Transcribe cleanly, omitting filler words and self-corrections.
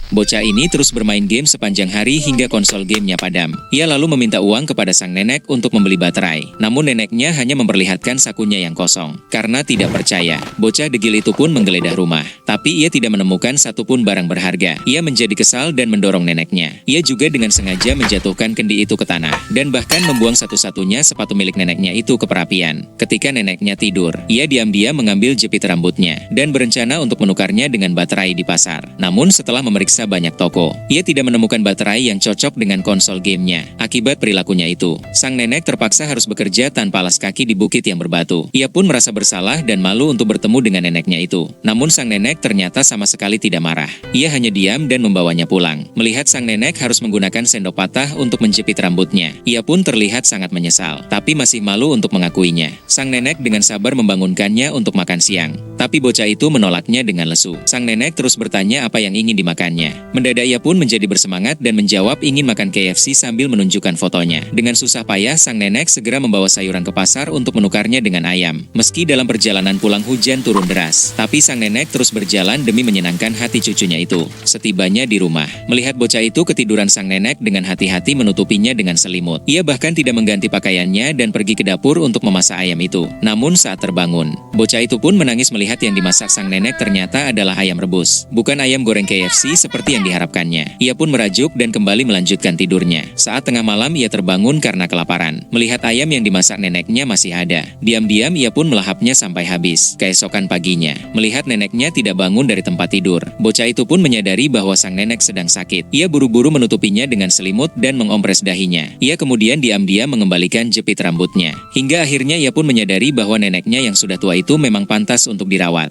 Bocah ini terus bermain game sepanjang hari hingga konsol gamenya padam. Ia lalu meminta uang kepada sang nenek untuk membeli baterai. Namun neneknya hanya memperlihatkan sakunya yang kosong. Karena tidak percaya, bocah degil itu pun menggeledah rumah. Tapi ia tidak menemukan satupun barang berharga. Ia menjadi kesal dan mendorong neneknya. Ia juga dengan sengaja menjatuhkan kendi itu ke tanah. Dan bahkan membuang satu-satunya sepatu milik neneknya itu ke perapian. Ketika neneknya tidur, ia diam-diam mengambil jepit rambutnya. Dan berencana untuk menukarnya dengan baterai di pasar. Namun setelah memeriksa banyak toko, ia tidak menemukan baterai yang cocok dengan konsol gamenya. Akibat perilakunya itu, sang nenek terpaksa harus bekerja tanpa alas kaki di bukit yang berbatu. Ia pun merasa bersalah dan malu untuk bertemu dengan neneknya itu. Namun sang nenek ternyata sama sekali tidak marah. Ia hanya diam dan membawanya pulang. Melihat sang nenek harus menggunakan sendok patah untuk menjepit rambutnya, ia pun terlihat sangat menyesal, tapi masih malu untuk mengakuinya. Sang nenek dengan sabar membangunkannya untuk makan siang. Tapi bocah itu menolaknya dengan lesu. Sang nenek terus bertanya apa yang ingin dimakannya. Mendadak ia pun menjadi bersemangat dan menjawab ingin makan KFC sambil menunjukkan fotonya. Dengan susah payah, sang nenek segera membawa sayuran ke pasar untuk menukarnya dengan ayam. Meski dalam perjalanan pulang hujan turun deras, tapi sang nenek terus berjalan demi menyenangkan hati cucunya itu. Setibanya di rumah, melihat bocah itu ketiduran, sang nenek dengan hati-hati menutupinya dengan selimut. Ia bahkan tidak mengganti pakaiannya dan pergi ke dapur untuk memasak ayam itu. Namun saat terbangun, bocah itu pun menangis melihat yang dimasak sang nenek ternyata adalah ayam rebus, bukan ayam goreng KFC seperti yang diharapkannya. Ia pun merajuk dan kembali melanjutkan tidurnya. Saat tengah malam ia terbangun karena kelaparan. Melihat ayam yang dimasak neneknya masih ada, diam-diam ia pun melahapnya sampai habis. Keesokan paginya, melihat neneknya tidak bangun dari tempat tidur, bocah itu pun menyadari bahwa sang nenek sedang sakit. Ia buru-buru menutupinya dengan selimut dan mengompres dahinya. Ia kemudian diam-diam mengembalikan jepit rambutnya. Hingga akhirnya ia pun menyadari bahwa neneknya yang sudah tua itu memang pantas untuk dirawat.